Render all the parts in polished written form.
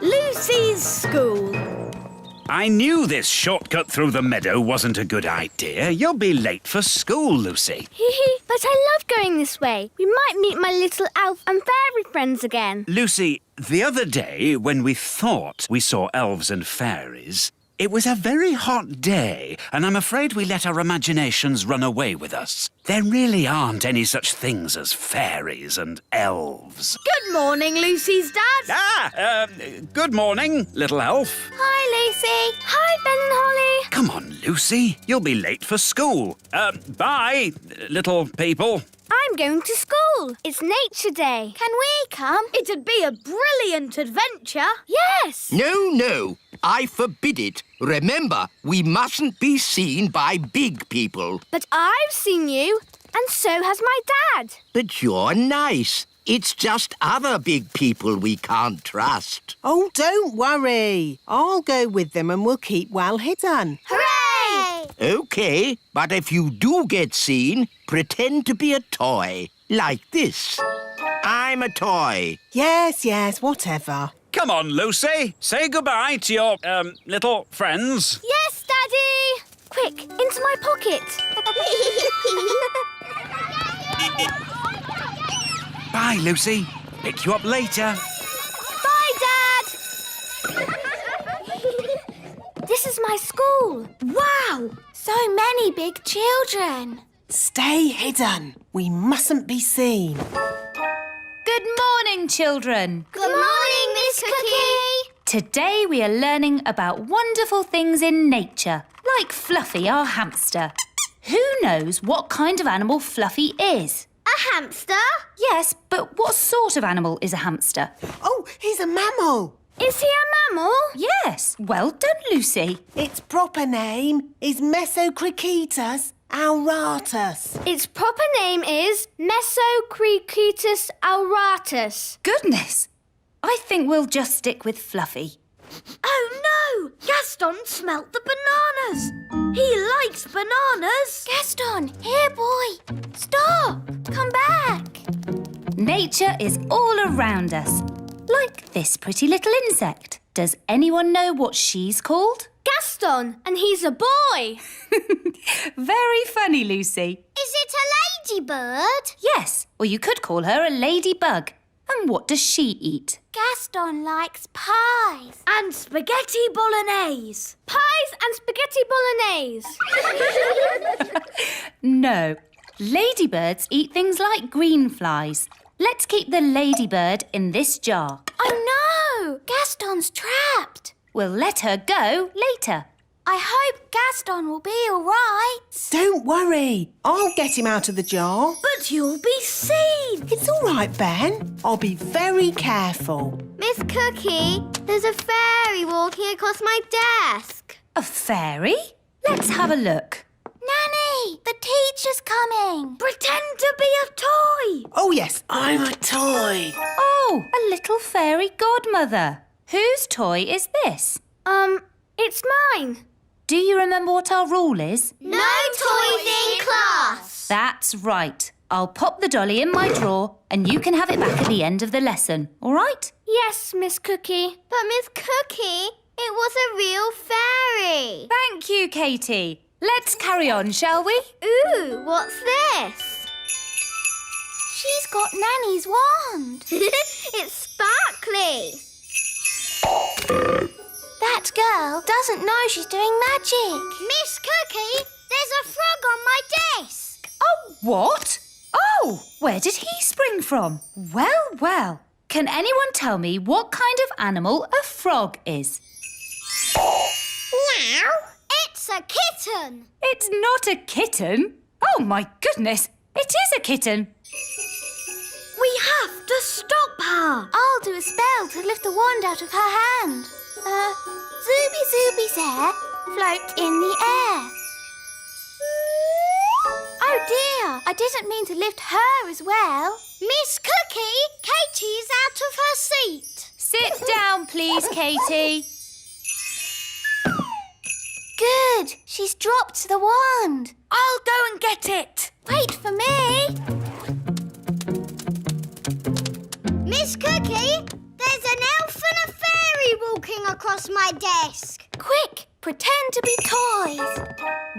Lucy's school. I knew this shortcut through the meadow wasn't a good idea. You'll be late for school, Lucy. But I love going this way. We might meet my little elf and fairy friends again. Lucy, the other day when we thought we saw elves and fairies, it was a very hot day, and I'm afraid we let our imaginations run away with us. There really aren't any such things as fairies and elves. Good morning, Lucy's dad. Good morning, little elf. Hi, Lucy. Hi, Ben and Holly. Come on, Lucy. You'll be late for school. Bye, little people. I'm going to school. It's Nature Day. Can we come? It'd be a brilliant adventure. Yes. No. I forbid it. Remember, we mustn't be seen by big people. But I've seen you, and so has my dad. But you're nice. It's just other big people we can't trust. Oh, don't worry. I'll go with them and we'll keep well hidden. Hooray! OK, but if you do get seen, pretend to be a toy. Like this. I'm a toy. Yes, whatever. Come on, Lucy. Say goodbye to your, little friends. Yes, Daddy. Quick, into my pocket. Bye, Lucy. Pick you up later. Bye, Dad. This is my school. Wow, so many big children. Stay hidden. We mustn't be seen. Good morning, children. Good morning, Miss Cookie. Today we are learning about wonderful things in nature, like Fluffy, our hamster. Who knows what kind of animal Fluffy is? A hamster? Yes, but what sort of animal is a hamster? Oh, he's a mammal. Is he a mammal? Yes, well done, Lucy. Its proper name is Mesocricetus auratus. Its proper name is Mesocricetus auratus. Goodness, I think we'll just stick with Fluffy. Oh, no! Gaston smelt the bananas. He likes bananas. Gaston, here, boy. Stop. Come back. Nature is all around us, like this pretty little insect. Does anyone know what she's called? Gaston, and he's a boy. Very funny, Lucy. Is it a ladybird? Yes, or you could call her a ladybug. And what does she eat? Gaston likes pies. And spaghetti bolognese. Pies and spaghetti bolognese. No, ladybirds eat things like green flies. Let's keep the ladybird in this jar. Oh, no! Gaston's trapped. We'll let her go later. I hope Gaston will be all right. Don't worry. I'll get him out of the jar. But you'll be seen. It's all right, Ben. I'll be very careful. Miss Cookie, there's a fairy walking across my desk. A fairy? Let's have a look. Nanny, the teacher's coming. Pretend to be a toy. Oh, yes, I'm a toy. Oh, a little fairy godmother. Whose toy is this? It's mine. Do you remember what our rule is? No toys in class. That's right. I'll pop the dolly in my drawer and you can have it back at the end of the lesson, all right? Yes, Miss Cookie. But Miss Cookie, it was a real fairy. Thank you, Katie. Let's carry on, shall we? Ooh, what's this? She's got Nanny's wand. It's sparkly. That girl doesn't know she's doing magic. Miss Cookie, there's a frog on my desk. Oh, what? Oh, where did he spring from? Well. Can anyone tell me what kind of animal a frog is? Meow. It's a kitten. It's not a kitten. Oh, my goodness. It is a kitten. We have to stop her. I'll do a spell to lift the wand out of her hand. Zooby Zooby's hair float in the air. Oh dear, I didn't mean to lift her as well. Miss Cookie, Katie's out of her seat. Sit down, please, Katie. Good, she's dropped the wand. I'll go and get it. Wait for me. Miss Cookie, there's an elf and a fairy walking across my desk. Quick, pretend to be toys.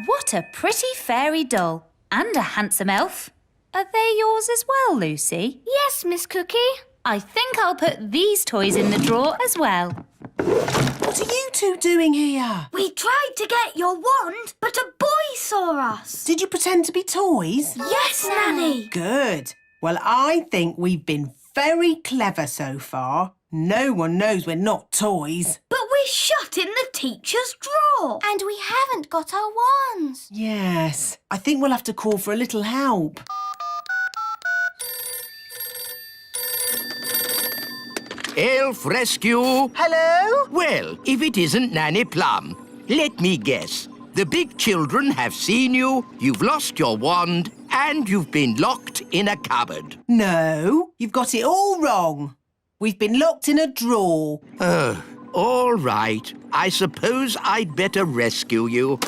What a pretty fairy doll. And a handsome elf. Are they yours as well, Lucy? Yes, Miss Cookie. I think I'll put these toys in the drawer as well. What are you two doing here? We tried to get your wand, but a boy saw us. Did you pretend to be toys? Yes, Nanny. Good. Well, I think we've been very clever so far. No one knows we're not toys. But we're shut in the teacher's drawer. And we haven't got our wands. Yes. I think we'll have to call for a little help. Elf rescue. Hello? Well, if it isn't Nanny Plum, let me guess. The big children have seen you, you've lost your wand, and you've been locked in a cupboard. No, you've got it all wrong. We've been locked in a drawer. Oh, all right. I suppose I'd better rescue you.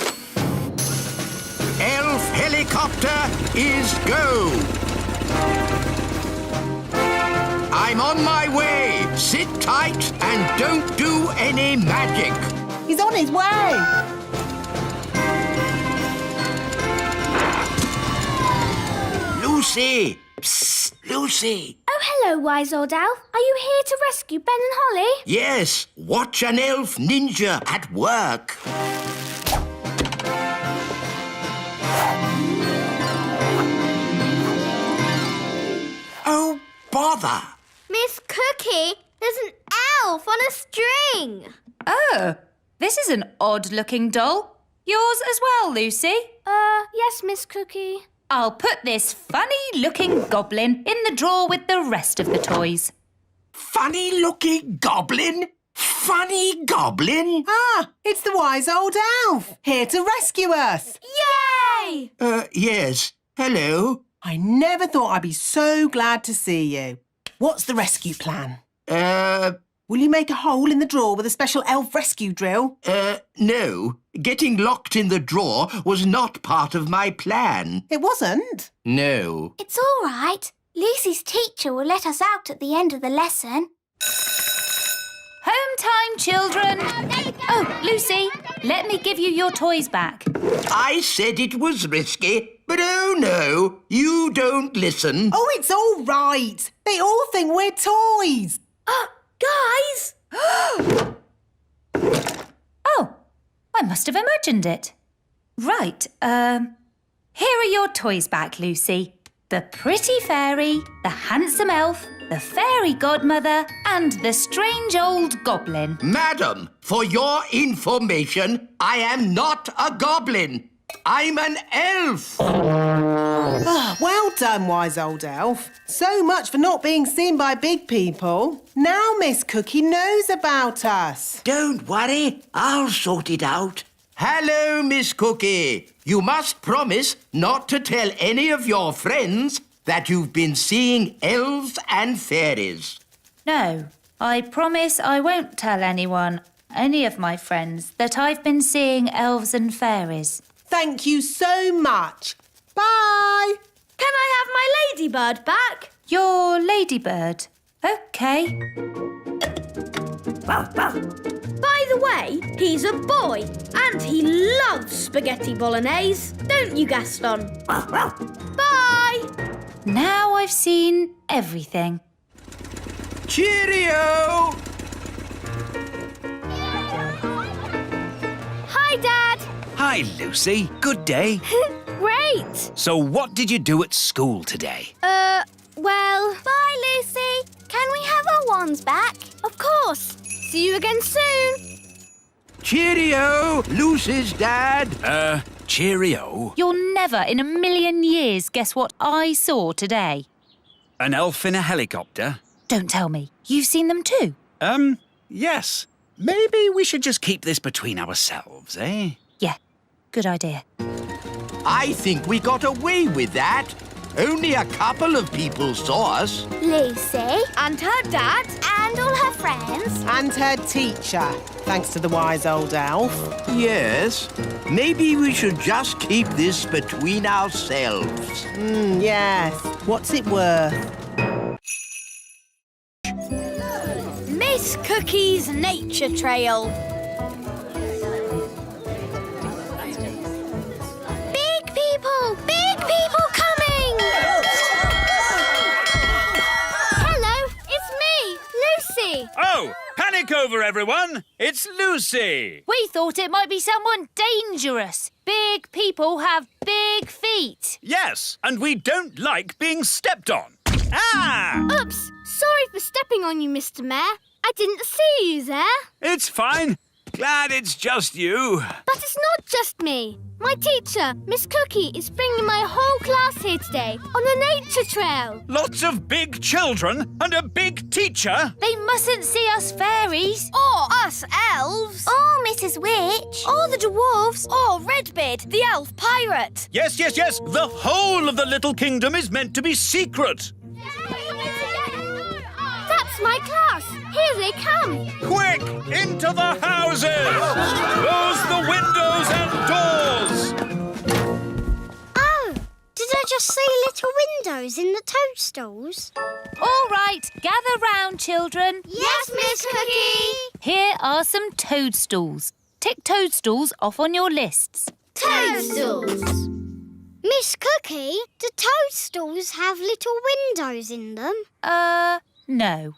Elf helicopter is go! I'm on my way. Sit tight and don't do any magic. He's on his way. Lucy! Psst, Lucy! Oh, hello, wise old elf. Are you here to rescue Ben and Holly? Yes, watch an elf ninja at work. Oh, bother! Miss Cookie, there's an elf on a string. Oh, this is an odd-looking doll. Yours as well, Lucy? Yes, Miss Cookie. I'll put this funny-looking goblin in the drawer with the rest of the toys. Funny-looking goblin? Funny goblin? Ah, it's the wise old elf, here to rescue us. Yay! Yes. Hello? I never thought I'd be so glad to see you. What's the rescue plan? Will you make a hole in the drawer with a special elf rescue drill? No. Getting locked in the drawer was not part of my plan. It wasn't. No. It's all right. Lucy's teacher will let us out at the end of the lesson. Home time, children. Oh, Lucy, let me give you your toys back. I said it was risky, but oh no, you don't listen. Oh, it's all right. They all think we're toys. Guys! Oh, I must have imagined it. Right, here are your toys back, Lucy. The pretty fairy, the handsome elf, the fairy godmother, and the strange old goblin. Madam, for your information, I am not a goblin. I'm an elf. Well done, wise old elf. So much for not being seen by big people. Now Miss Cookie knows about us. Don't worry, I'll sort it out. Hello, Miss Cookie. You must promise not to tell any of your friends that you've been seeing elves and fairies. No, I promise I won't tell anyone, any of my friends, that I've been seeing elves and fairies. Thank you so much. Bye. Can I have my ladybird back? Your ladybird. OK. By the way, he's a boy and he loves spaghetti bolognese. Don't you, Gaston? Bye! Now I've seen everything. Cheerio! Hi, Dad. Hi, Lucy. Good day. Great. So what did you do at school today? Well... Bye, Lucy. Can we have our wands back? Of course. See you again soon. Cheerio, Lucy's dad. Cheerio. You'll never in a million years guess what I saw today. An elf in a helicopter? Don't tell me. You've seen them too? Yes. Maybe we should just keep this between ourselves, eh? Yeah, good idea. I think we got away with that. Only a couple of people saw us. Lucy. And her dad. And all her friends. And her teacher, thanks to the wise old elf. Yes. Maybe we should just keep this between ourselves. Yes. What's it worth? Miss Miss Cookie's Nature Trail. Big people coming! Hello, it's me, Lucy. Oh, panic over, everyone. It's Lucy. We thought it might be someone dangerous. Big people have big feet. Yes, and we don't like being stepped on. Ah! Oops, sorry for stepping on you, Mr. Mayor. I didn't see you there. It's fine. Glad it's just you. But it's not just me. My teacher, Miss Cookie, is bringing my whole class here today on the nature trail. Lots of big children and a big teacher. They mustn't see us fairies. Or us elves. Or Mrs. Witch. Or the dwarfs. Or Redbeard, the elf pirate. Yes. The whole of the little kingdom is meant to be secret. That's my class. Here they come. Quick, into the houses! Close the windows and doors! Oh, did I just see little windows in the toadstools? All right, gather round, children. Yes, Miss Cookie. Here are some toadstools. Tick toadstools off on your lists. Toadstools. Miss Cookie, do toadstools have little windows in them? No.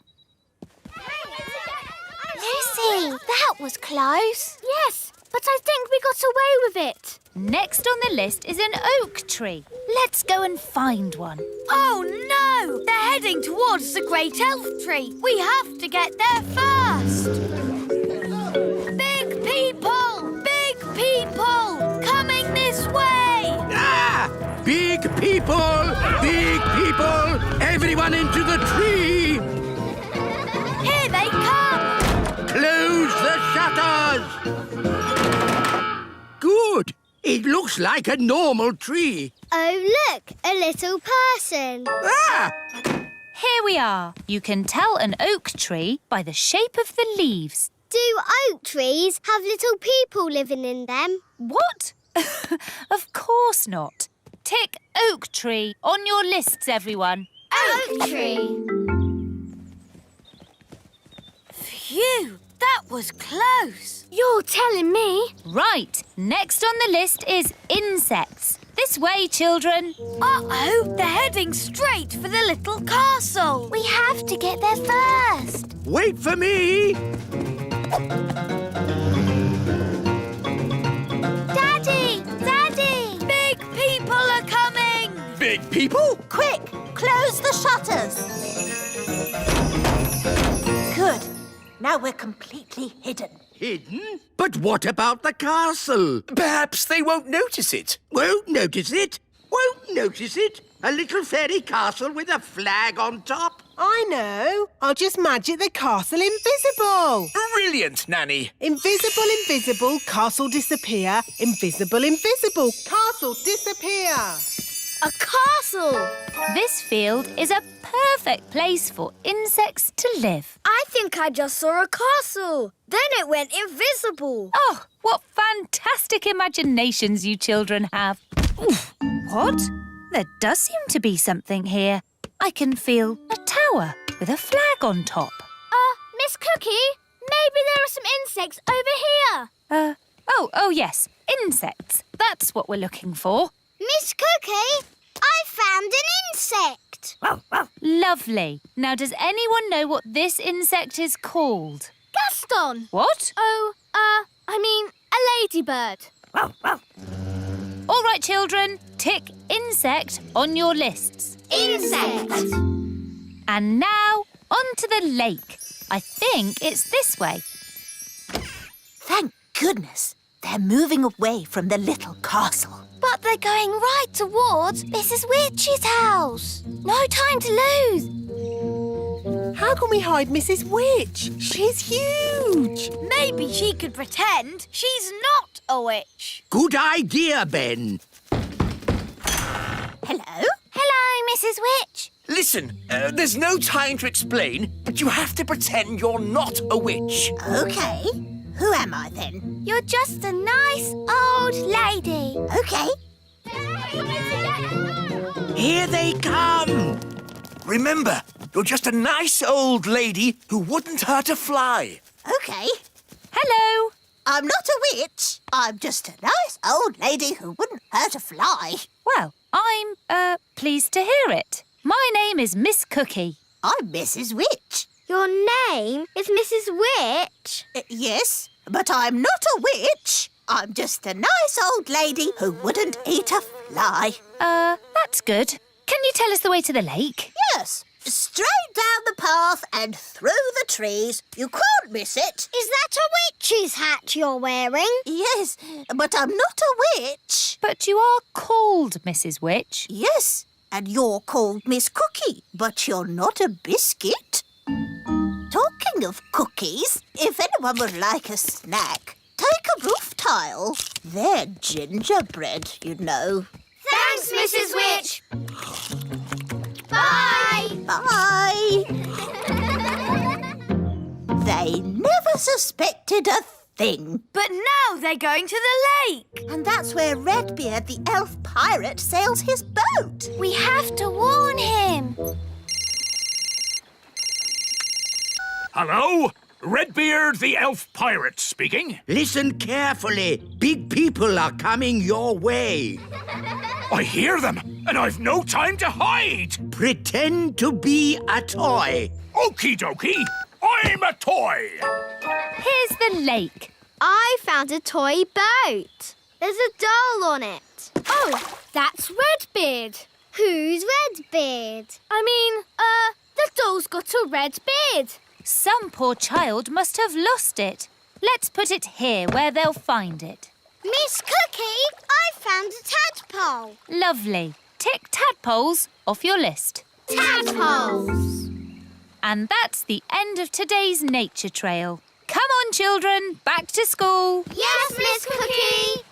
Lucy, that was close. Yes, but I think we got away with it. Next on the list is an oak tree. Let's go and find one. Oh no! They're heading towards the great elf tree. We have to get there first. Big people, coming this way. Ah! Big people! Everyone into the tree! Here they come. Close the shutters! Good. It looks like a normal tree. Oh, look, a little person. Ah! Here we are. You can tell an oak tree by the shape of the leaves. Do oak trees have little people living in them? What? Of course not. Tick oak tree on your lists, everyone. Oak tree. Phew, that was close. You're telling me? Right, next on the list is insects. This way, children. Uh-oh, they're heading straight for the little castle. We have to get there first. Wait for me! Daddy! Big people are coming. Big people? Quick, close the shutters. Good. Now we're completely hidden. Hidden? But what about the castle? Perhaps they won't notice it. Won't notice it? A little fairy castle with a flag on top? I know. I'll just magic the castle invisible. Brilliant, Nanny. Invisible, castle disappear. Invisible, castle disappear. A castle. This field is a perfect place for insects to live. I think I just saw a castle. Then it went invisible. Oh, what fantastic imaginations you children have. Oof. What? There does seem to be something here. I can feel a tower with a flag on top. Miss Cookie, maybe there are some insects over here. Oh yes, insects. That's what we're looking for. Miss Cookie, I found an insect. Lovely. Now, does anyone know what this insect is called? Gaston. What? Oh, I mean a ladybird. All right, children, tick insect on your lists. Insect. And now, onto the lake. I think it's this way. Thank goodness. They're moving away from the little castle. But they're going right towards Mrs. Witch's house. No time to lose. How can we hide Mrs. Witch? She's huge. Maybe she could pretend she's not a witch. Good idea, Ben. Hello? Hello, Mrs. Witch. Listen, there's no time to explain, but you have to pretend you're not a witch. OK. Who am I then? You're just a nice old lady. OK. Here they come. Remember, You're just a nice old lady who wouldn't hurt a fly. OK. Hello. I'm not a witch. I'm just a nice old lady who wouldn't hurt a fly. Well, I'm, pleased to hear it. My name is Miss Cookie. I'm Mrs. Witch. Your name is Mrs. Witch. Yes, but I'm not a witch. I'm just a nice old lady who wouldn't eat a fly. That's good. Can you tell us the way to the lake? Yes, straight down the path and through the trees. You can't miss it. Is that a witch's hat you're wearing? Yes, but I'm not a witch. But you are called Mrs. Witch. Yes, and you're called Miss Cookie, but you're not a biscuit. Talking of cookies, if anyone would like a snack, take a roof tile. They're gingerbread, you know. Thanks, Mrs. Witch. Bye. Bye. They never suspected a thing. But now they're going to the lake. And that's where Redbeard the elf pirate sails his boat. We have to warn him. Hello? Redbeard the elf pirate speaking. Listen carefully. Big people are coming your way. I hear them, and I've no time to hide. Pretend to be a toy. Okie dokie, I'm a toy. Here's the lake. I found a toy boat. There's a doll on it. Oh, that's Redbeard. Who's Redbeard? The doll's got a red beard. Some poor child must have lost it. Let's put it here where they'll find it. Miss Cookie, I found a tadpole. Lovely. Tick tadpoles off your list. Tadpoles. And that's the end of today's nature trail. Come on, children, back to school. Yes, Miss Cookie.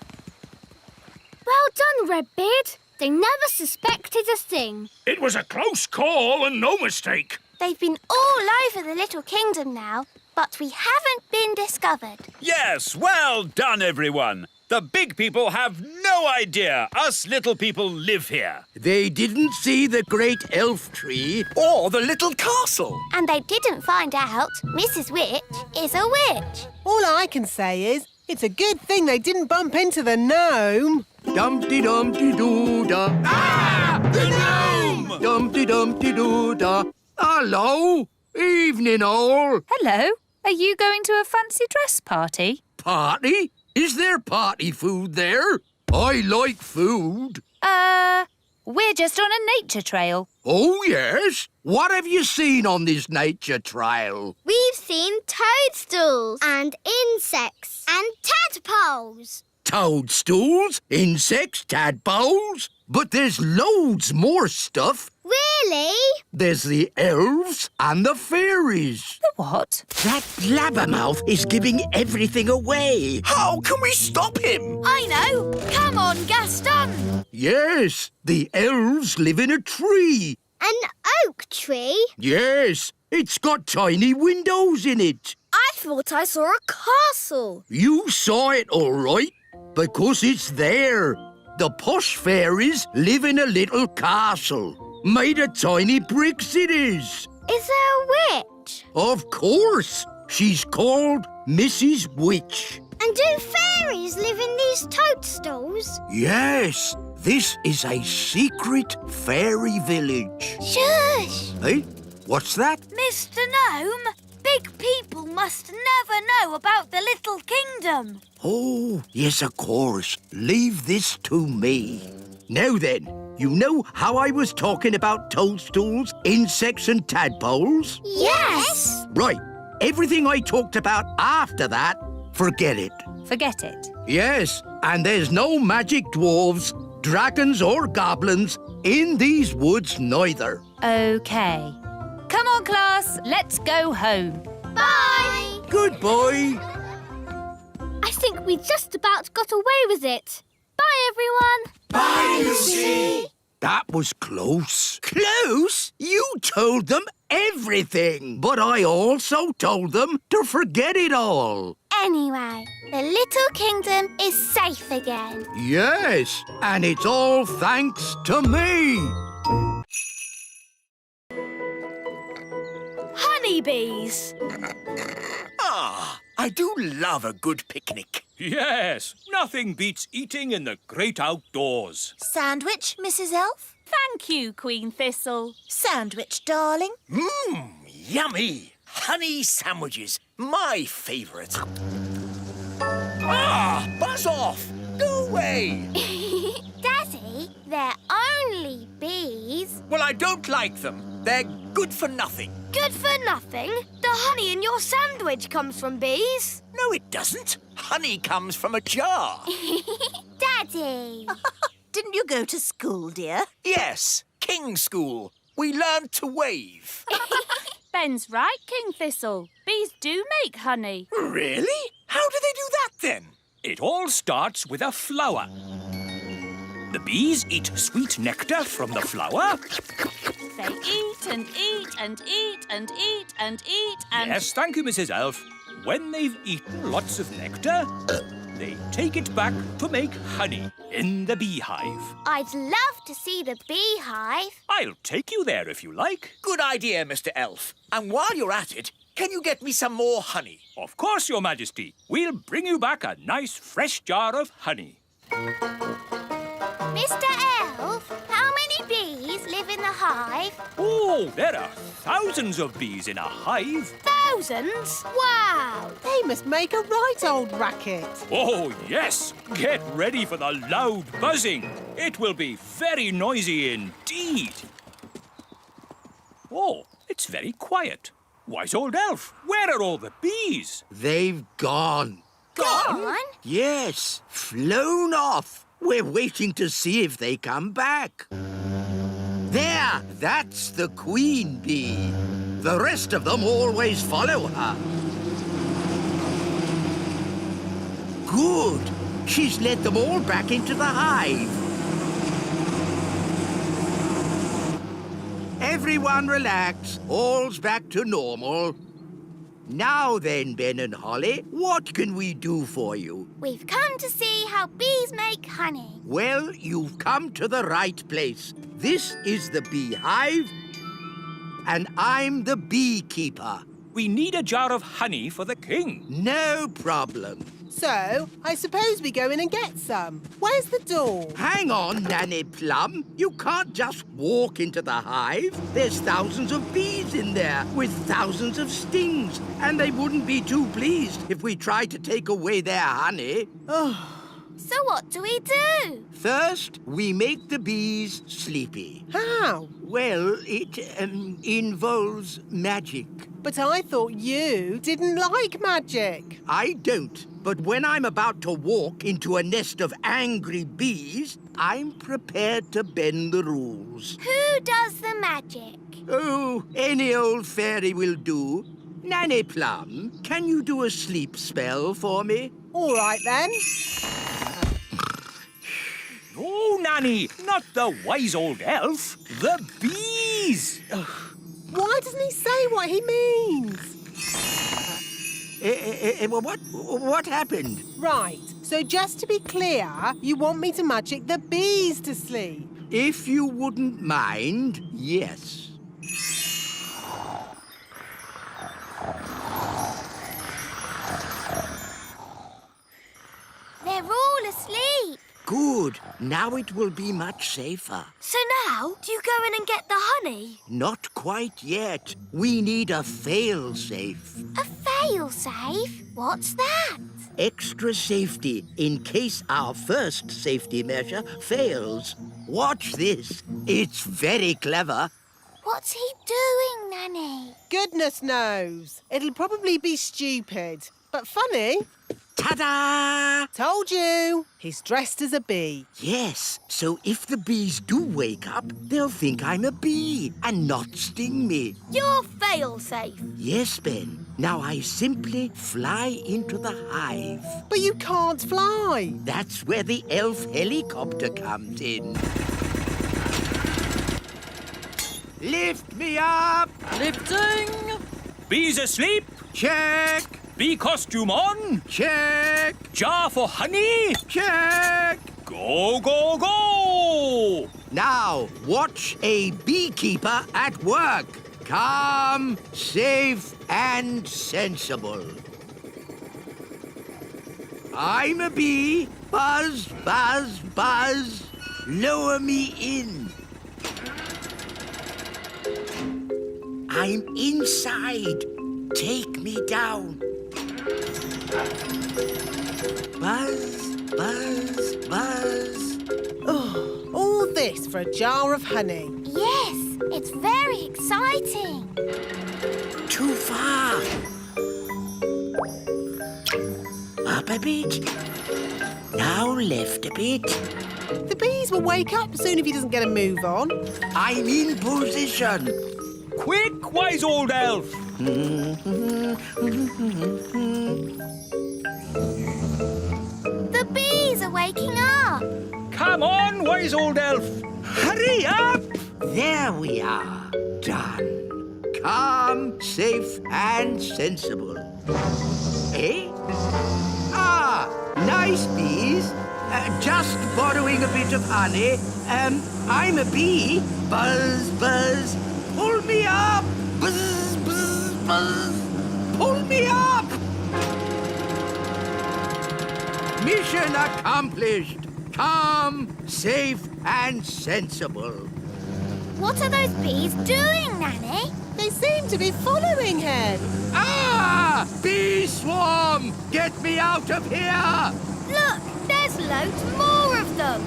Well done, Redbeard. They never suspected a thing. It was a close call and no mistake. They've been all over the little kingdom now, but we haven't been discovered. Yes, well done, everyone. The big people have no idea us little people live here. They didn't see the great elf tree. Or the little castle. And they didn't find out Mrs. Witch is a witch. All I can say is it's a good thing they didn't bump into the gnome. Dumpty-dumpty-doo-da. Ah! The gnome! Dumpty-dumpty-doo-da. Hello. Evening, all. Hello. Are you going to a fancy dress party? Party? Is there party food there? I like food. We're just on a nature trail. Oh, yes? What have you seen on this nature trail? We've seen toadstools and insects and tadpoles. Toadstools, insects, tadpoles. But there's loads more stuff. Really? There's the elves and the fairies. The what? That blabbermouth is giving everything away. How can we stop him? I know. Come on, Gaston. Yes, the elves live in a tree. An oak tree? Yes, it's got tiny windows in it. I thought I saw a castle. You saw it all right, because it's there. The posh fairies live in a little castle. Made of tiny bricks it is. Is there a witch? Of course. She's called Mrs. Witch. And do fairies live in these toadstools? Yes, this is a secret fairy village. Shush! Hey, what's that? Mr. Gnome, big people must never know about the little kingdom. Oh, yes, of course. Leave this to me. Now then, you know how I was talking about toadstools, insects and tadpoles? Yes! Right. Everything I talked about after that, forget it. Forget it. Yes, and there's no magic dwarves, dragons or goblins in these woods neither. OK. Come on, class. Let's go home. Bye! Goodbye. I think we just about got away with it. Bye, everyone. Bye, Lucy. That was close. Close? You told them everything. But I also told them to forget it all. Anyway, the little kingdom is safe again. Yes, and it's all thanks to me. honeybees. Ah, I do love a good picnic. Yes, nothing beats eating in the great outdoors. Sandwich, Mrs. Elf? Thank you, Queen Thistle. Sandwich, darling. Yummy. Honey sandwiches, my favourite. Ah, buzz off. Go away. Daddy, they're only bees. Well, I don't like them. They're good for nothing. Good for nothing? The honey in your sandwich comes from bees. No, it doesn't. Honey comes from a jar. Daddy. Didn't you go to school, dear? Yes, King School. We learned to wave. Ben's right, King Thistle. Bees do make honey. Really? How do they do that then? It all starts with a flower. The bees eat sweet nectar from the flower. They eat and eat and eat and eat and eat and... Yes, thank you, Mrs. Elf. When they've eaten lots of nectar, they take it back to make honey in the beehive. I'd love to see the beehive. I'll take you there if you like. Good idea, Mr. Elf. And while you're at it, can you get me some more honey? Of course, Your Majesty. We'll bring you back a nice fresh jar of honey. Mr. Elf, how many bees live in the hive? Oh, there are thousands of bees in a hive. Thousands? Wow. They must make a right old racket. Oh, yes. Get ready for the loud buzzing. It will be very noisy indeed. Oh, it's very quiet. Wise old elf, where are all the bees? They've gone. Gone? Yes, flown off. We're waiting to see if they come back. There, that's the queen bee. The rest of them always follow her. Good. She's led them all back into the hive. Everyone relax. All's back to normal. Now then, Ben and Holly, what can we do for you? We've come to see how bees make honey. Well, you've come to the right place. This is the beehive, and I'm the beekeeper. We need a jar of honey for the king. No problem. So, I suppose we go in and get some. Where's the door? Hang on, Nanny Plum. You can't just walk into the hive. There's thousands of bees in there with thousands of stings, and they wouldn't be too pleased if we tried to take away their honey. So what do we do? First, we make the bees sleepy. How? Well, it involves magic. But I thought you didn't like magic. I don't. But when I'm about to walk into a nest of angry bees, I'm prepared to bend the rules. Who does the magic? Oh, any old fairy will do. Nanny Plum, can you do a sleep spell for me? All right, then. No, Nanny, not the wise old elf. The bees. Why doesn't he say what he means? What happened? Right, so just to be clear, you want me to magic the bees to sleep? If you wouldn't mind, yes. They're all asleep. Good. Now it will be much safer. So now, do you go in and get the honey? Not quite yet. We need a fail-safe. A fail-safe? What's that? Extra safety in case our first safety measure fails. Watch this. It's very clever. What's he doing, Nanny? Goodness knows. It'll probably be stupid, but funny. Ta-da! Told you. He's dressed as a bee. Yes, so if the bees do wake up, they'll think I'm a bee and not sting me. You're fail-safe. Yes, Ben. Now I simply fly into the hive. But you can't fly. That's where the elf helicopter comes in. Lift me up! Lifting. Bees asleep. Check! Bee costume on. Check! Jar for honey. Check! Go, go, go. Now, watch a beekeeper at work. Calm, safe, and sensible. I'm a bee. Buzz, buzz, buzz. Lower me in. I'm inside. Take me down. Buzz, buzz, buzz. Oh, all this for a jar of honey. Yes, it's very exciting. Too far. Up a bit. Now left a bit. The bees will wake up soon if he doesn't get a move on. I'm in position. Quick, wise old elf! The bees are waking up. Come on, wise old elf! Hurry up! There we are. Done. Calm, safe, and sensible. Eh? Ah, nice bees. Just borrowing a bit of honey. I'm a bee. Buzz, buzz. Pull me up. Buzz, buzz, buzz. Pull me up. Mission accomplished. Calm, safe, and sensible. What are those bees doing, Nanny? They seem to be following him. Ah! Bee swarm! Get me out of here! Look, there's loads more of them.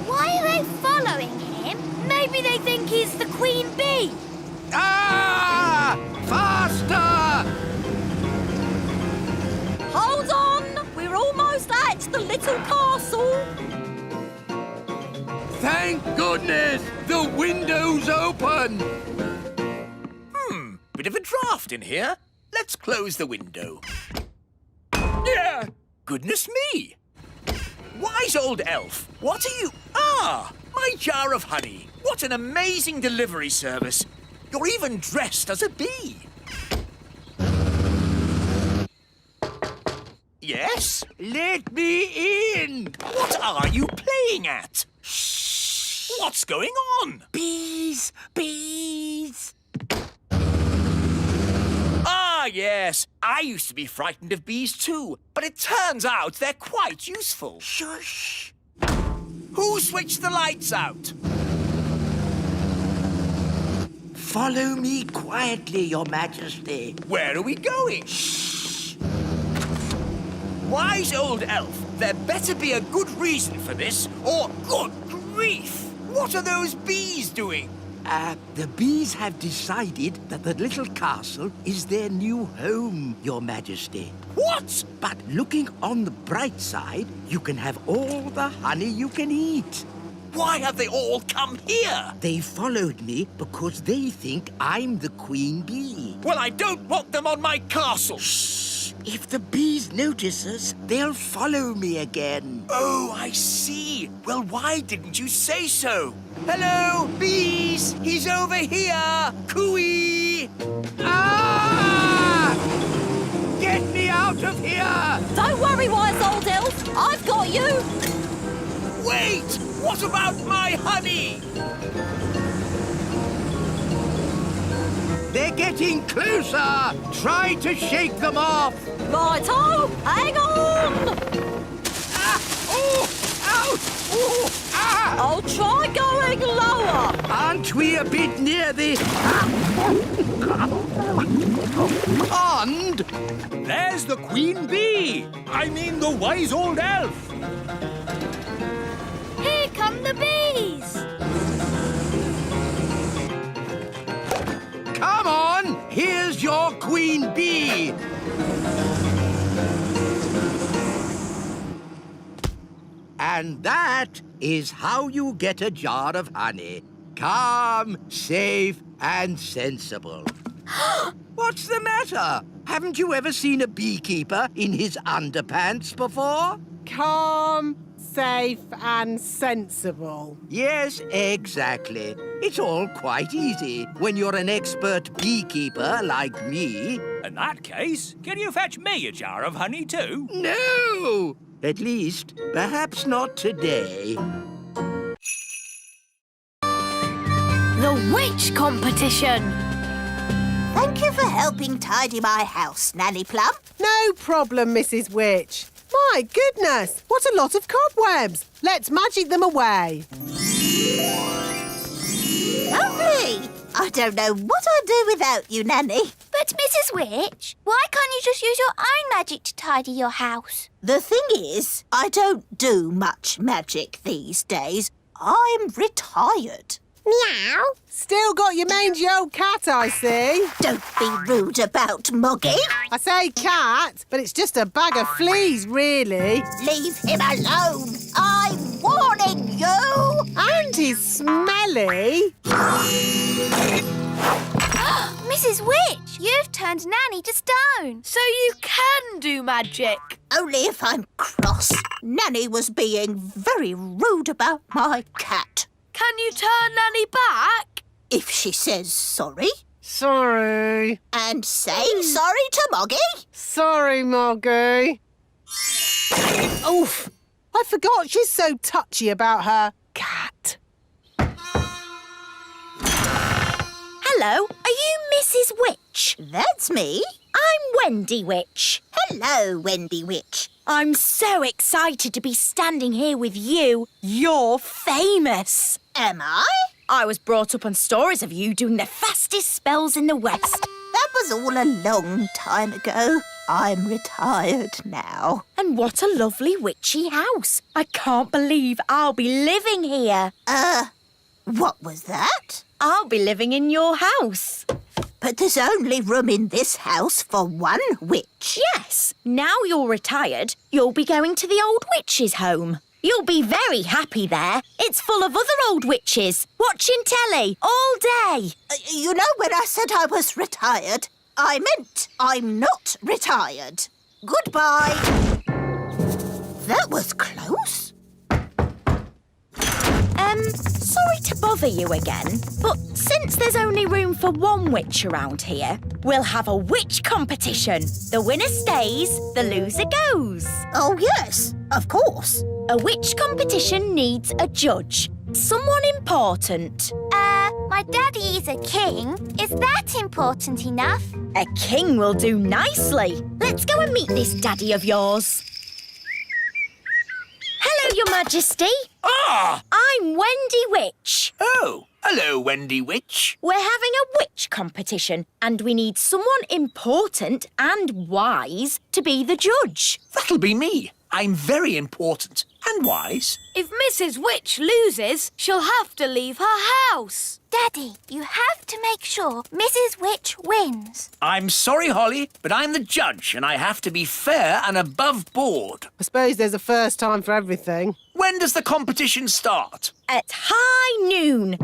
Why are they following him? Maybe they think he's the queen bee. Ah! Faster! Hold on! We're almost at the little castle. Thank goodness! The window's open! Bit of a draft in here. Let's close the window. Yeah! Goodness me! Wise old elf, what are you... Ah! My jar of honey. What an amazing delivery service. You're even dressed as a bee. Yes? Let me in! What are you playing at? Shh! What's going on? Bees! Bees! Ah, yes. I used to be frightened of bees too, but it turns out they're quite useful. Shush! Who switched the lights out? Follow me quietly, Your Majesty. Where are we going? Shh! Wise old elf, there better be a good reason for this, or good grief! What are those bees doing? The bees have decided that the little castle is their new home, Your Majesty. What? But looking on the bright side, you can have all the honey you can eat. Why have they all come here? They followed me because they think I'm the queen bee. Well, I don't want them on my castle. Shh! If the bees notice us, they'll follow me again. Oh, I see. Well, why didn't you say so? Hello, bees! He's over here! Cooey! Ah! Get me out of here! Don't worry, wise old elf. I've got you. Wait! What about my honey? They're getting closer! Try to shake them off! Righto, hang on. Ah! Oh! Ouch! Oh! Ah! I'll try going lower. Aren't we a bit near the... pond? There's the queen bee! I mean the wise old elf! Here come the bees. Come on! Here's your queen bee! And that is how you get a jar of honey. Calm, safe, and sensible. What's the matter? Haven't you ever seen a beekeeper in his underpants before? Calm, safe, and sensible. Yes, exactly. It's all quite easy when you're an expert beekeeper like me. In that case, can you fetch me a jar of honey too? No! At least, perhaps not today. The the witch competition. Thank you for helping tidy my house, Nanny Plum. No problem, Mrs. Witch. My goodness, what a lot of cobwebs. Let's magic them away. Lovely. I don't know what I'd do without you, Nanny. But, Mrs. Witch, why can't you just use your own magic to tidy your house? The thing is, I don't do much magic these days. I'm retired. Meow. Still got your mangy old cat, I see. Don't be rude about Moggy. I say cat, but it's just a bag of fleas, really. Leave him alone. I'm warning you. And he's smelly. Mrs. Witch, you've turned Nanny to stone. So you can do magic. Only if I'm cross. Nanny was being very rude about my cat. Can you turn Nanny back? If she says sorry, Sorry. and say sorry to Moggy. Sorry, Moggy. Oof. I forgot she's so touchy about her cat. Hello, are you Mrs. Witch? That's me. I'm Wendy Witch. Hello, Wendy Witch. I'm so excited to be standing here with you. You're famous. Am I? I was brought up on stories of you doing the fastest spells in the West. That was all a long time ago. I'm retired now. And what a lovely witchy house. I can't believe I'll be living here. What was that? I'll be living in your house. But there's only room in this house for one witch. Yes, now you're retired, you'll be going to the old witch's home. You'll be very happy there. It's full of other old witches, watching telly all day. You know, when I said I was retired, I meant I'm not retired. Goodbye. That was close. Sorry to bother you again, but since there's only room for one witch around here, we'll have a witch competition. The winner stays, the loser goes. Oh, yes, of course. A witch competition needs a judge, someone important. My daddy is a king. Is that important enough? A king will do nicely. Let's go and meet this daddy of yours. Hello, Your Majesty. Ah! I'm Wendy Witch. Oh, hello, Wendy Witch. We're having a witch competition and we need someone important and wise to be the judge. That'll be me. I'm very important and wise. If Mrs. Witch loses, she'll have to leave her house. Daddy, you have to make sure Mrs. Witch wins. I'm sorry, Holly, but I'm the judge and I have to be fair and above board. I suppose there's a first time for everything. When does the competition start? At high noon.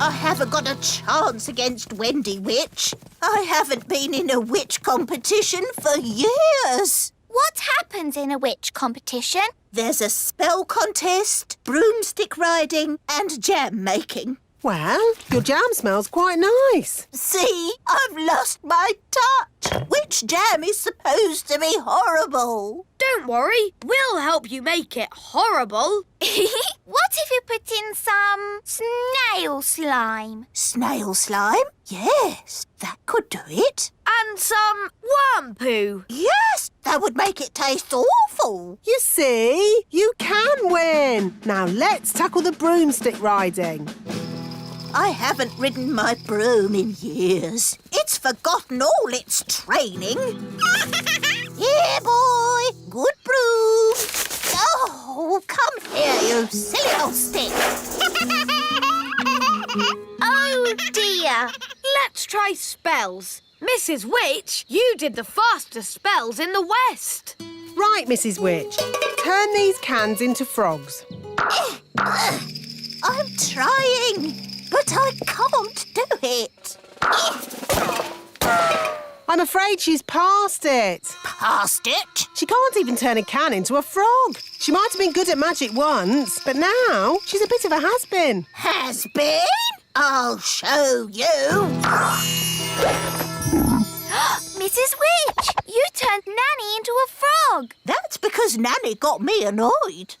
I haven't got a chance against Wendy Witch. I haven't been in a witch competition for years. What happens in a witch competition? There's a spell contest, broomstick riding, and jam making. Well, your jam smells quite nice. See, I've lost my touch. Witch jam is supposed to be horrible. Don't worry, we'll help you make it horrible. What if you put in some snail slime? Snail slime? Yes, that could do it. And some worm poo. Yes, that would make it taste awful. You see, you can win. Now let's tackle the broomstick riding. I haven't ridden my broom in years. It's forgotten all its training. Here, boy. Good broom. Oh, come here, you silly old stick. Oh, dear. Let's try spells. Mrs. Witch, you did the fastest spells in the West. Right, Mrs. Witch. Turn these cans into frogs. I'm trying, but I can't do it. I'm afraid she's past it. Past it? She can't even turn a can into a frog. She might have been good at magic once, but now she's a bit of a has-been. Has been? I'll show you. Mrs. Witch, you turned Nanny into a frog. That's because Nanny got me annoyed.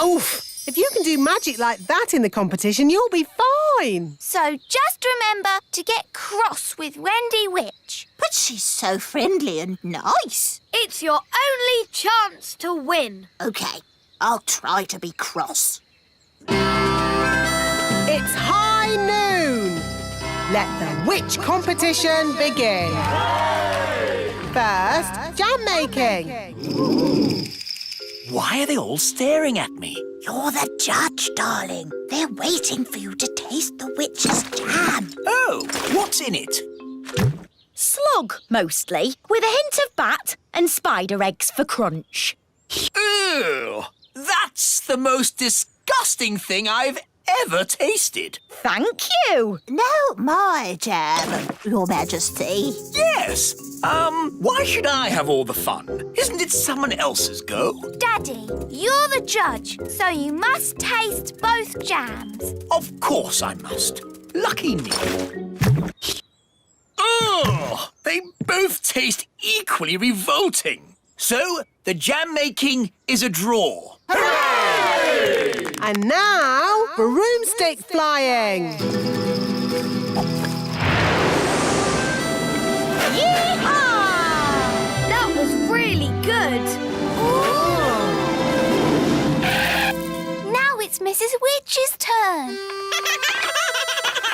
Oof! If you can do magic like that in the competition, you'll be fine. So just remember to get cross with Wendy Witch. But she's so friendly and nice. It's your only chance to win. OK, I'll try to be cross. It's high noon. Let the witch competition begin. First, jam making. Why are they all staring at me? You're the judge, darling. They're waiting for you to taste the witch's jam. Oh, what's in it? Slug, mostly, with a hint of bat and spider eggs for crunch. Ew! That's the most disgusting thing I've ever tasted. Thank you. No, my jam, Your Majesty. Yes. Why should I have all the fun? Isn't it someone else's go? Daddy, you're the judge, so you must taste both jams. Of course I must. Lucky me. Ugh! They both taste equally revolting. So, the jam making is a draw. And now, broomstick flying. That was really good. Now it's Mrs. Witch's turn.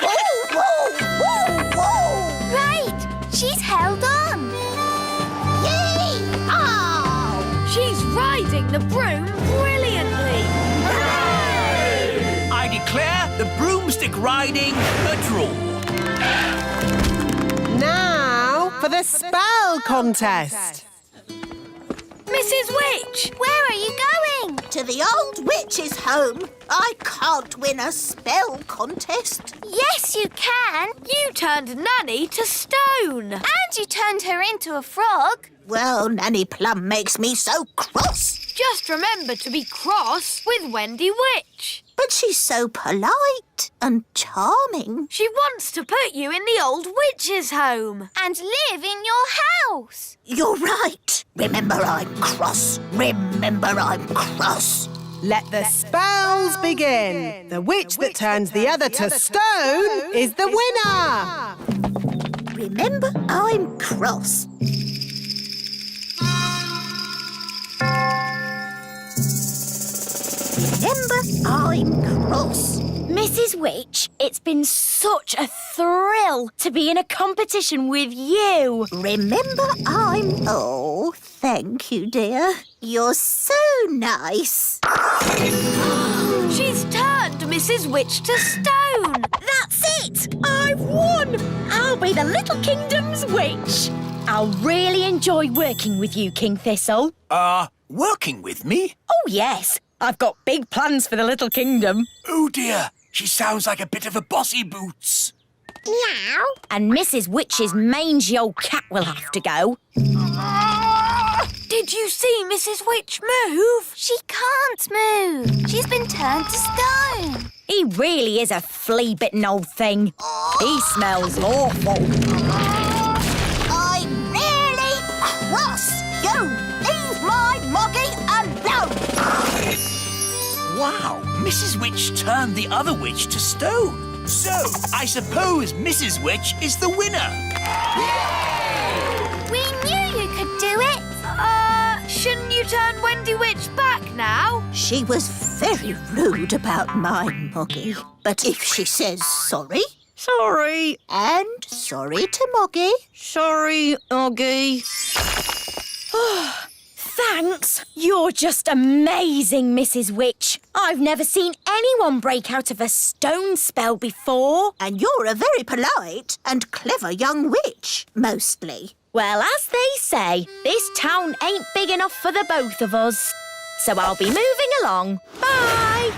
Whoa, whoa, whoa, whoa! Right, she's held on. Yee-haw! She's riding the broom brilliantly. I declare the broomstick riding a draw. Now for the spell contest. Mrs. Witch! Where are you going? To the old witch's home. I can't win a spell contest. Yes, you can. You turned Nanny to stone. And you turned her into a frog. Well, Nanny Plum makes me so cross. Just remember to be cross with Wendy Witch. But she's so polite and charming. She wants to put you in the old witch's home. And live in your house. You're right. Remember, I'm cross. Remember, I'm cross. Let the spells begin. The witch that turns the other to stone is the winner. Remember, I'm cross. Remember, I'm cross. Mrs. Witch, it's been such a thrill to be in a competition with you. Remember, I'm... Oh, thank you, dear. You're so nice. She's turned Mrs. Witch to stone. That's it! I've won! I'll be the Little Kingdom's witch. I'll really enjoy working with you, King Thistle. Working with me? Oh, yes. I've got big plans for the Little Kingdom. Oh dear, she sounds like a bit of a bossy boots. Meow. And Mrs. Witch's mangy old cat will have to go. Did you see Mrs. Witch move? She can't move. She's been turned to stone. He really is a flea-bitten old thing. He smells awful. I'm really cross. You leave my Moggy alone. Wow, Mrs. Witch turned the other witch to stone. So, I suppose Mrs. Witch is the winner. We knew you could do it. Shouldn't you turn Wendy Witch back now? She was very rude about my Moggy. But if she says sorry... Sorry. And sorry to Moggy. Sorry, Oggy. Thanks. You're just amazing, Mrs. Witch. I've never seen anyone break out of a stone spell before. And you're a very polite and clever young witch, mostly. Well, as they say, this town ain't big enough for the both of us. So I'll be moving along. Bye!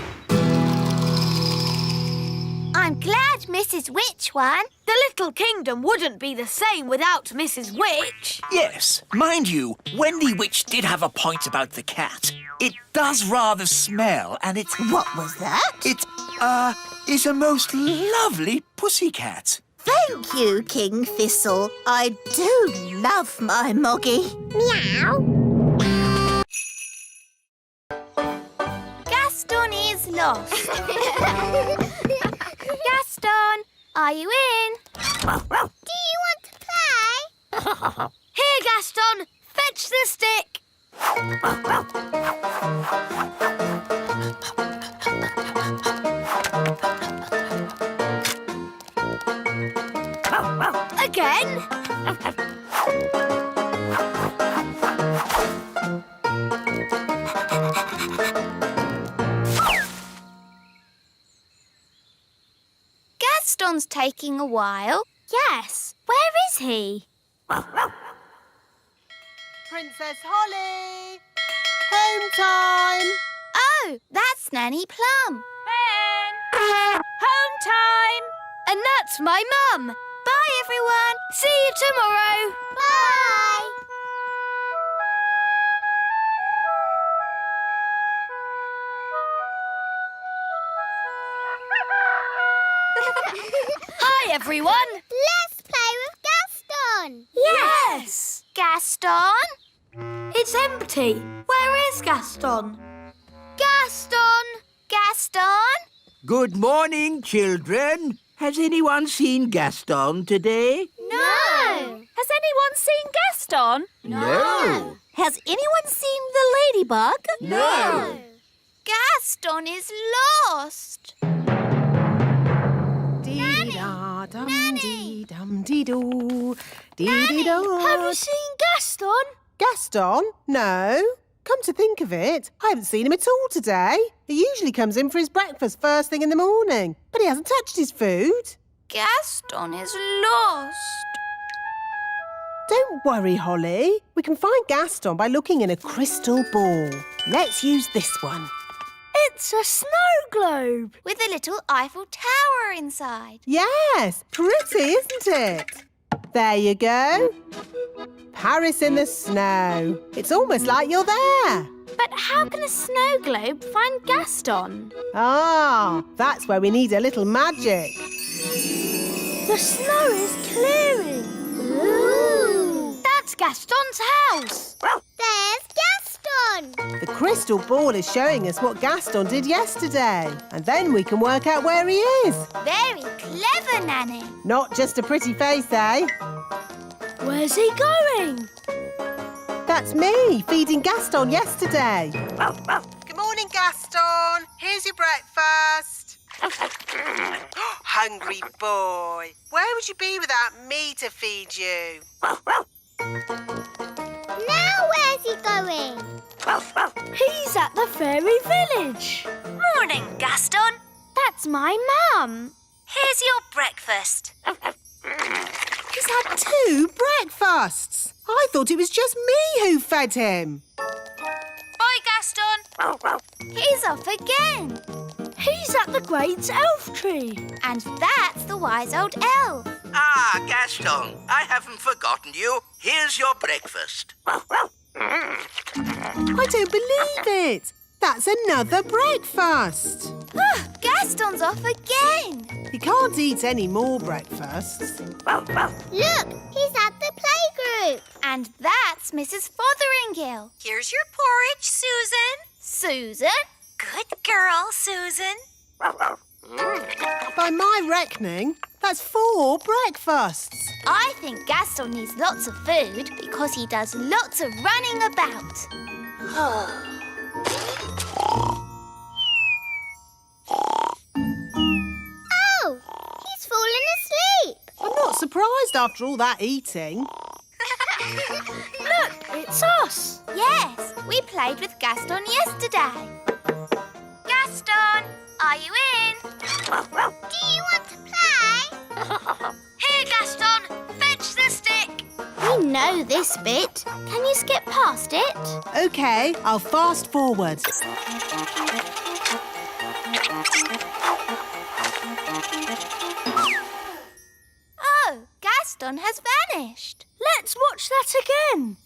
I'm glad Mrs. Witch won. The Little Kingdom wouldn't be the same without Mrs. Witch. Yes, mind you, Wendy Witch did have a point about the cat. It does rather smell, and it's... What was that? It, is a most lovely pussycat. Thank you, King Thistle. I do love my Moggy. Meow. Gaston is lost. Gaston, are you in? Do you want to play? Here, Gaston, fetch the stick. Again. Gaston's taking a while. Yes, where is he? Princess Holly! Home time! Oh, that's Nanny Plum. Ben! Home time! And that's my mum. Bye, everyone. See you tomorrow. Bye. Hi, everyone. Let's play with Gaston. Yes. Gaston? It's empty. Where is Gaston? Gaston? Gaston? Good morning, children. Has anyone seen Gaston today? No. Has anyone seen Gaston? No. Has anyone seen the ladybug? No. Gaston is lost. Dee-da-dum-dee-dum-dee-doo. Dee-dee-da. Have you seen Gaston? Gaston? No. Come to think of it, I haven't seen him at all today. He usually comes in for his breakfast first thing in the morning, but he hasn't touched his food. Gaston is lost. Don't worry, Holly. We can find Gaston by looking in a crystal ball. Let's use this one. It's a snow globe. With a little Eiffel Tower inside. Yes, pretty, isn't it? There you go. Paris in the snow. It's almost like you're there. But how can a snow globe find Gaston? Ah, that's where we need a little magic. The snow is clearing. Ooh. That's Gaston's house. There's Gaston. The crystal ball is showing us what Gaston did yesterday. And then we can work out where he is. Very clever, Nanny. Not just a pretty face, eh? Where's he going? That's me, feeding Gaston yesterday. Good morning, Gaston. Here's your breakfast. Hungry boy. Where would you be without me to feed you? Now where's he going? He's at the fairy village. Morning, Gaston. That's my mum. Here's your breakfast. He's had 2 breakfasts. I thought it was just me who fed him. Bye, Gaston. He's off again. He's at the great elf tree. And that's the wise old elf. Ah, Gaston, I haven't forgotten you. Here's your breakfast. I don't believe it. That's another breakfast. Gaston's off again. He can't eat any more breakfasts. Look, he's at the playgroup. And that's Mrs. Fotheringill. Here's your porridge, Susan. Susan? Good girl, Susan. By my reckoning, that's 4 breakfasts. I think Gaston needs lots of food because he does lots of running about. Oh, he's fallen asleep. I'm not surprised after all that eating. Look, it's us. Yes, we played with Gaston yesterday. Gaston, are you in? Do you want to play? Here, Gaston, fetch the stick. We know this bit. Can you skip past it? OK, I'll fast forward. Oh, Gaston has vanished. Let's watch that again.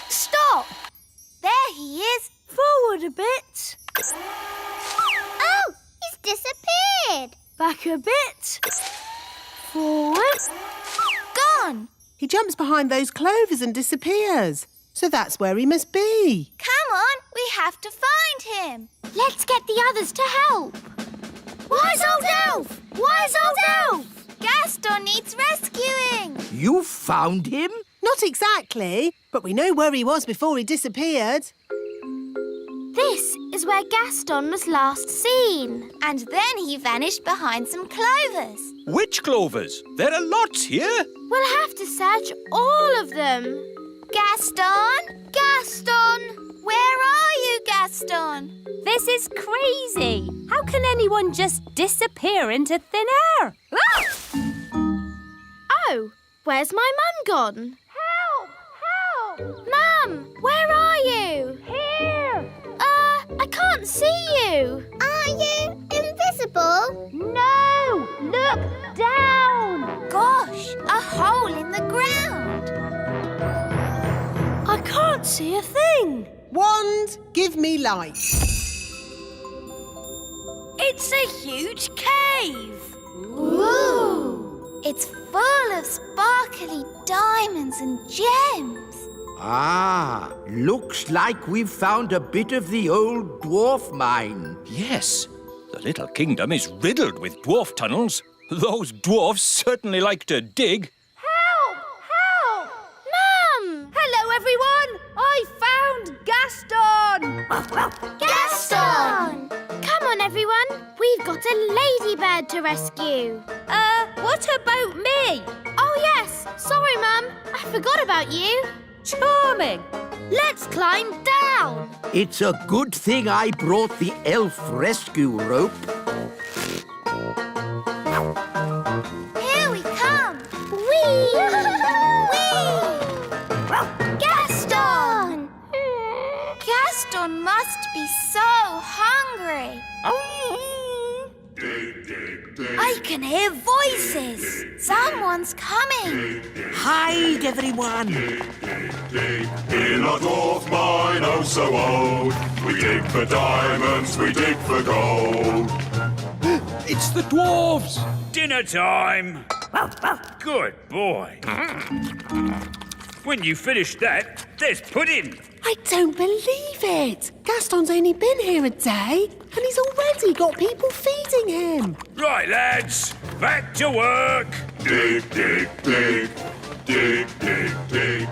Stop. There he is. Forward a bit. Oh, he's disappeared. Back a bit. Forward. Gone. He jumps behind those clovers and disappears. So that's where he must be. Come on, we have to find him. Let's get the others to help. Wise Old Elf! Wise Old Elf! Gaston needs rescuing. You found him? Not exactly, but we know where he was before he disappeared. This is where Gaston was last seen. And then he vanished behind some clovers. Which clovers? There are lots here. We'll have to search all of them. Gaston! Gaston! Where are you, Gaston? This is crazy. How can anyone just disappear into thin air? Ah! Oh, where's my mum gone? Help! Help! Mum, where are you? Here! I can't see you. Are you invisible? No! Look down! Gosh, a hole in the ground. I can't see a thing. Wand, give me light. It's a huge cave. Ooh! It's full of sparkly diamonds and gems. Ah, looks like we've found a bit of the old dwarf mine. Yes, the little kingdom is riddled with dwarf tunnels. Those dwarfs certainly like to dig. Help! Help! Mum! Hello, everyone. I found Gaston. Gaston! Come on, everyone. We've got a ladybird to rescue. What about me? Oh, yes. Sorry, Mum. I forgot about you. Charming. Let's climb down. It's a good thing I brought the elf rescue rope. Here we come. Whee! Whee! Gaston! Gaston must be so hungry. I can hear voices. Someone's coming. Hide, everyone. In a dwarf mine, oh so old, we dig for diamonds, we dig for gold. It's the dwarves. Dinner time! Good boy. When you finish that, there's pudding. I don't believe it. Gaston's only been here a day and he's already got people feeding him. Right, lads, back to work. Dig, dig, dig, dig, dig, dig.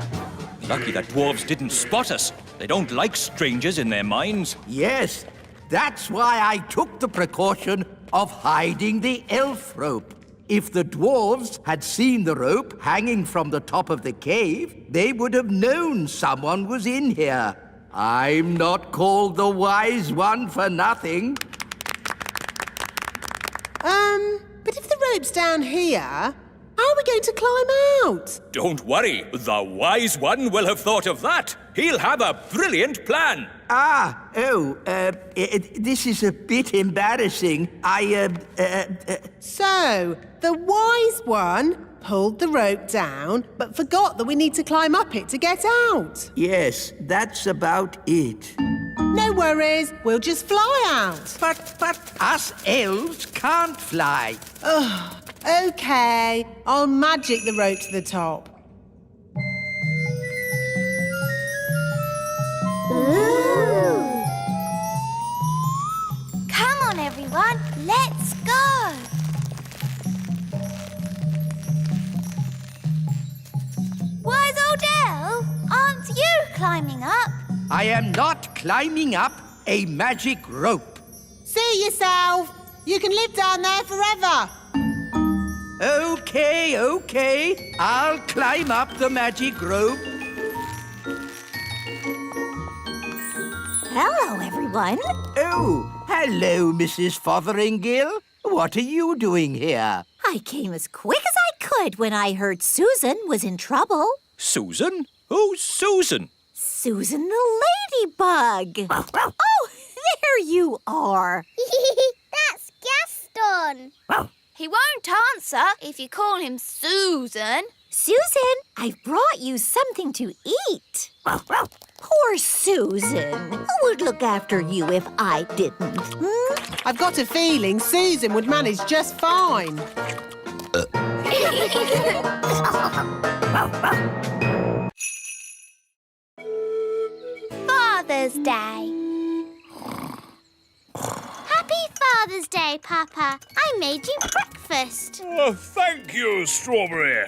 Lucky that dwarves didn't spot us. They don't like strangers in their mines. Yes, that's why I took the precaution of hiding the elf rope. If the dwarves had seen the rope hanging from the top of the cave, they would have known someone was in here. I'm not called the Wise One for nothing. But if the rope's down here, how are we going to climb out? Don't worry, the wise one will have thought of that. He'll have a brilliant plan. This is a bit embarrassing. So, the wise one pulled the rope down, but forgot that we need to climb up it to get out. Yes, that's about it. No worries, we'll just fly out. But us elves can't fly. OK, I'll magic the rope to the top. Ooh. Come on, everyone. Let's go. Wise Old Elf, aren't you climbing up? I am not climbing up a magic rope. See yourself. You can live down there forever. OK. I'll climb up the magic rope. Hello, everyone. Oh, hello, Mrs. Fotheringill. What are you doing here? I came as quick as I could when I heard Susan was in trouble. Susan? Who's Susan? Susan the ladybug. Oh, there you are. That's Gaston. He won't answer if you call him Susan. Susan, I've brought you something to eat. Poor Susan. Who would look after you if I didn't? I've got a feeling Susan would manage just fine. Father's Day. Happy Father's Day, Papa. I made you breakfast. Oh, thank you, Strawberry.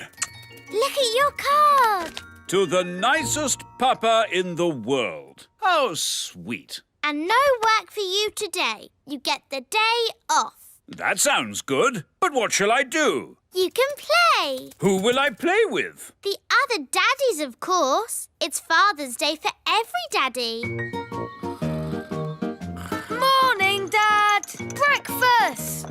Look at your card. To the nicest papa in the world. How sweet. And no work for you today. You get the day off. That sounds good. But what shall I do? You can play. Who will I play with? The other daddies, of course. It's Father's Day for every daddy. Morning, Dad. Breakfast.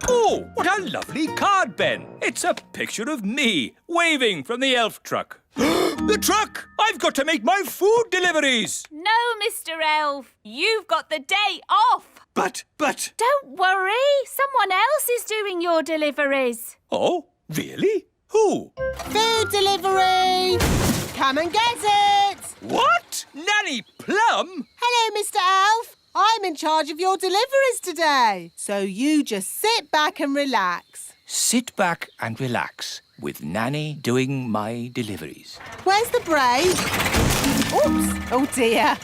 Oh, what a lovely card, Ben. It's a picture of me waving from the elf truck. The truck! I've got to make my food deliveries. No, Mr. Elf. You've got the day off. But... Don't worry. Someone else is doing your deliveries. Oh, really? Who? Food delivery! Come and get it! What? Nanny Plum? Hello, Mr. Elf. I'm in charge of your deliveries today. So you just sit back and relax. Sit back and relax with Nanny doing my deliveries. Where's the break? Oops! Oh, dear.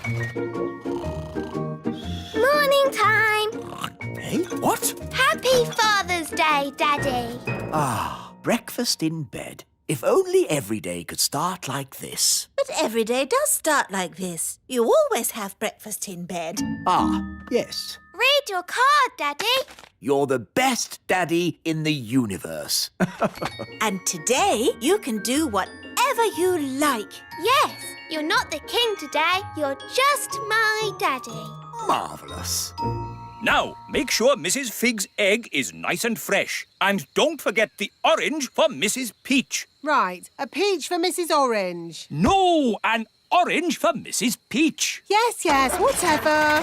Morning time. Hey, what? Happy Father's Day, Daddy. Ah, breakfast in bed. If only every day could start like this. But every day does start like this. You always have breakfast in bed. Ah, yes. Read your card, Daddy. You're the best daddy in the universe. And today you can do whatever you like. Yes, you're not the king today. You're just my daddy. Marvellous. Now, make sure Mrs. Fig's egg is nice and fresh. And don't forget the orange for Mrs. Peach. Right, a peach for Mrs. Orange. No, an orange for Mrs. Peach. Yes, whatever.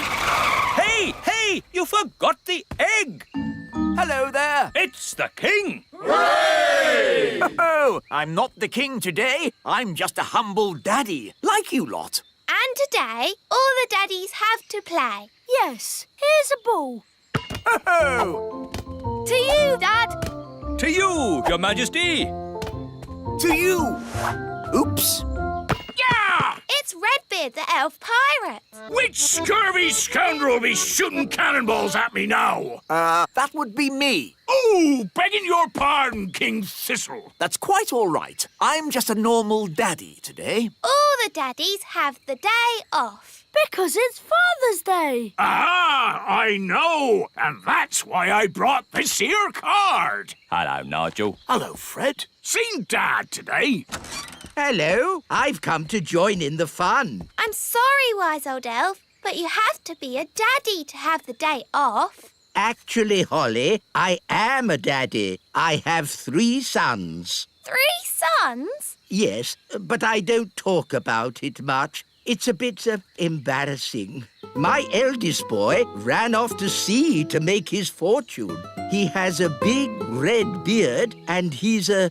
Hey, you forgot the egg. Hello there. It's the king. Hooray! Oh, I'm not the king today. I'm just a humble daddy, like you lot. And today, all the daddies have to play. Yes, here's a ball. Oh! To you, Dad. To you, Your Majesty. To you. Oops. Yeah! It's Redbeard, the elf pirate. Which scurvy scoundrel will be shooting cannonballs at me now? That would be me. Oh, begging your pardon, King Thistle. That's quite all right. I'm just a normal daddy today. All the daddies have the day off. Because it's Father's Day. Ah, I know. And that's why I brought this here card. Hello, Nigel. Hello, Fred. Seen Dad today? Hello, I've come to join in the fun. I'm sorry, wise old elf, but you have to be a daddy to have the day off. Actually, Holly, I am a daddy. I have 3 sons. 3 sons? Yes, but I don't talk about it much. It's a bit embarrassing. My eldest boy ran off to sea to make his fortune. He has a big red beard and he's a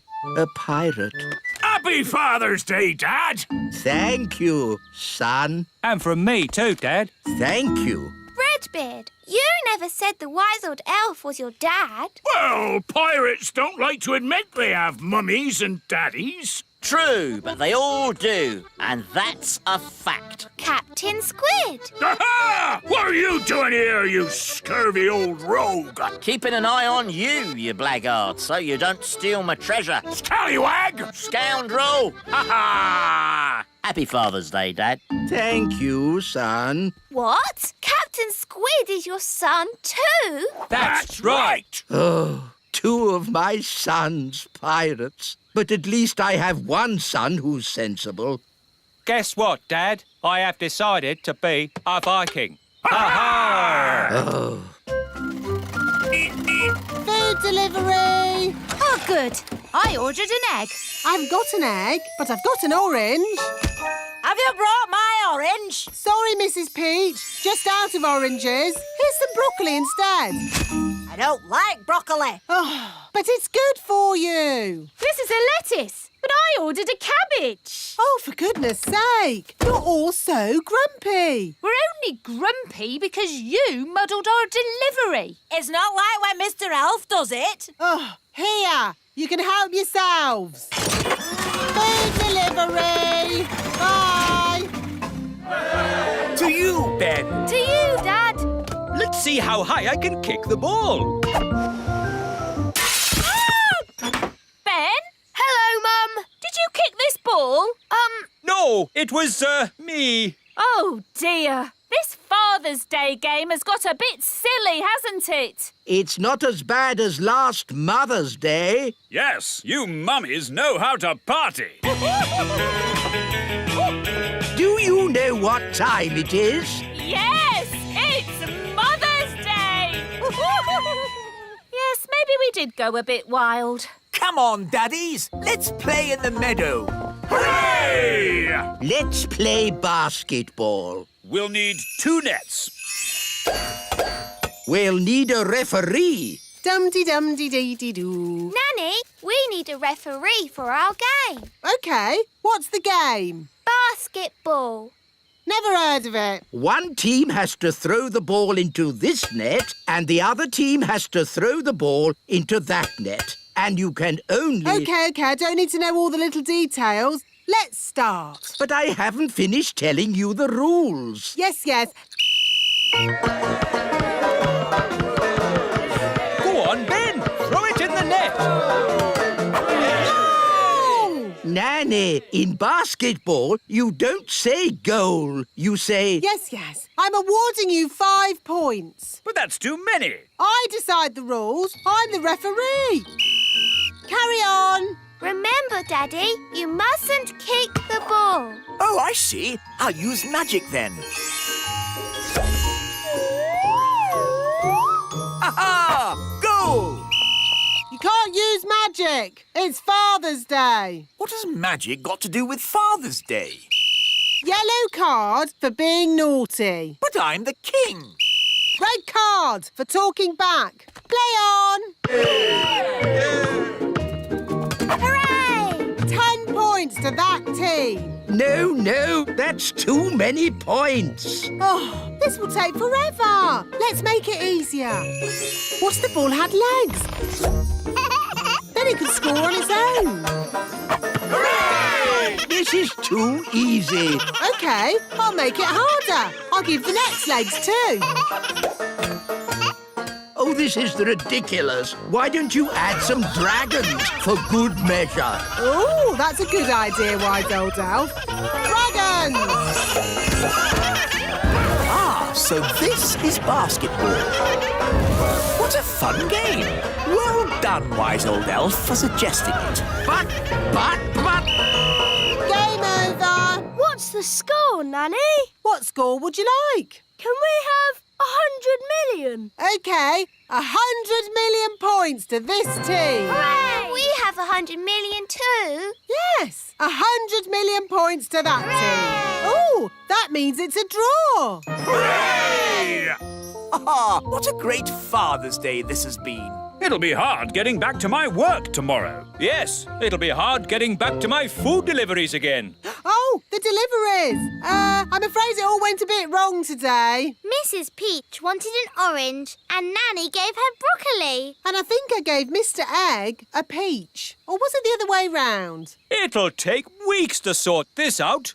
pirate. Happy Father's Day, Dad. Thank you, son. And from me too, Dad. Thank you. Redbeard, you never said the wise old elf was your dad. Well, pirates don't like to admit they have mummies and daddies. True, but they all do, and that's a fact. Captain Squid. Aha! What are you doing here, you scurvy old rogue? Keeping an eye on you, you blackguard, so you don't steal my treasure. Scallywag! Scoundrel! Ha ha! Happy Father's Day, Dad. Thank you, son. What? Captain Squid is your son too? That's right. Oh, 2 of my sons pirates. But at least I have one son who's sensible. Guess what, Dad? I have decided to be a Viking. Ha ha! Oh. Food delivery! Oh, good. I ordered an egg. I haven't got an egg, but I've got an orange. Have you brought my orange? Sorry, Mrs. Peach. Just out of oranges. Here's some broccoli instead. I don't like broccoli. Oh, but it's good for you. This is a lettuce, but I ordered a cabbage. Oh, for goodness sake. You're all so grumpy. We're only grumpy because you muddled our delivery. It's not like when Mr. Elf does it. Oh, here. You can help yourselves. Food delivery. Bye. To you. see how high I can kick the ball. Ben, Hello, Mum. did you kick this ball? No, it was, me. Oh, dear. This Father's Day game has got a bit silly, hasn't it? It's not as bad as last Mother's Day. Yes, you mummies know how to party. Do you know what time it is? Yes, it's Mother's Day. Yes, maybe we did go a bit wild. Come on, daddies. Let's play in the meadow. Hooray! Let's play basketball. We'll need 2 nets. We'll need a referee. Dum-de-dum-de-dee-dee-doo. Nanny, we need a referee for our game. OK, what's the game? Basketball. Never heard of it. One team has to throw the ball into this net and the other team has to throw the ball into that net. And you can only... OK, I don't need to know all the little details. Let's start. But I haven't finished telling you the rules. Yes. Go on, Ben. Throw it in the net. No! Nanny, in basketball, you don't say goal. You say... Yes. I'm awarding you 5 points. But that's too many. I decide the rules. I'm the referee. Carry on. Remember, Daddy, you mustn't kick the ball. Oh, I see. I'll use magic then. Ha-ha! Goal! You can't use magic. It's Father's Day. What has magic got to do with Father's Day? Yellow card for being naughty. But I'm the king. Red card for talking back. Play on. Hooray! 10 points to that team. No, that's too many points. Oh, this will take forever. Let's make it easier. What's the ball had legs? Then it could score on its own. Hooray! This is too easy. OK, I'll make it harder. I'll give the next legs too. Oh, this is ridiculous. Why don't you add some dragons for good measure? Oh, that's a good idea, Wise Old Elf. Dragons! Ah, so this is basketball. What a fun game. Well done, Wise Old Elf, for suggesting it. But... Game over. What's the score, Nanny? What score would you like? Can we have 100 million? OK, 100 million points to this team. Hooray! We have 100 million too. Yes, 100 million points to that team. Oh, that means it's a draw. Hooray! Ah, what a great Father's Day this has been. It'll be hard getting back to my work tomorrow. Yes, it'll be hard getting back to my food deliveries again. Oh, the deliveries. I'm afraid it all went a bit wrong today. Mrs. Peach wanted an orange and Nanny gave her broccoli. And I think I gave Mr. Egg a peach. Or was it the other way round? It'll take weeks to sort this out.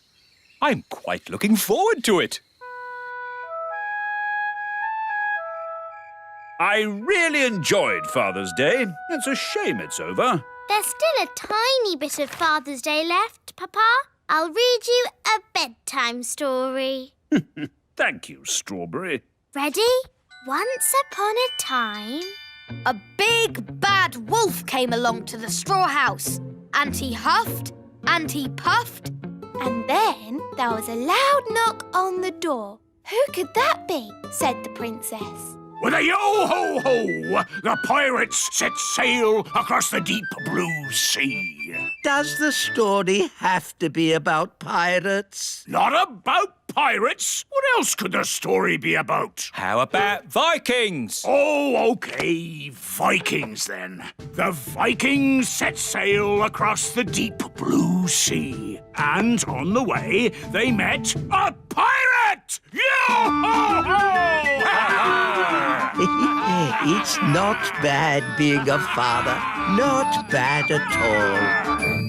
I'm quite looking forward to it. I really enjoyed Father's Day. It's a shame it's over. There's still a tiny bit of Father's Day left, Papa. I'll read you a bedtime story. Thank you, Strawberry. Ready? Once upon a time... A big bad wolf came along to the straw house, and he huffed and he puffed. And then there was a loud knock on the door. Who could that be? Said the princess. With a yo-ho-ho, the pirates set sail across the deep blue sea. Does the story have to be about pirates? Not about pirates. What else could the story be about? How about Vikings? Oh, OK, Vikings then. The Vikings set sail across the deep blue sea. And on the way, they met a pirate! Yo-ho-ho! It's not bad being a father. Not bad at all.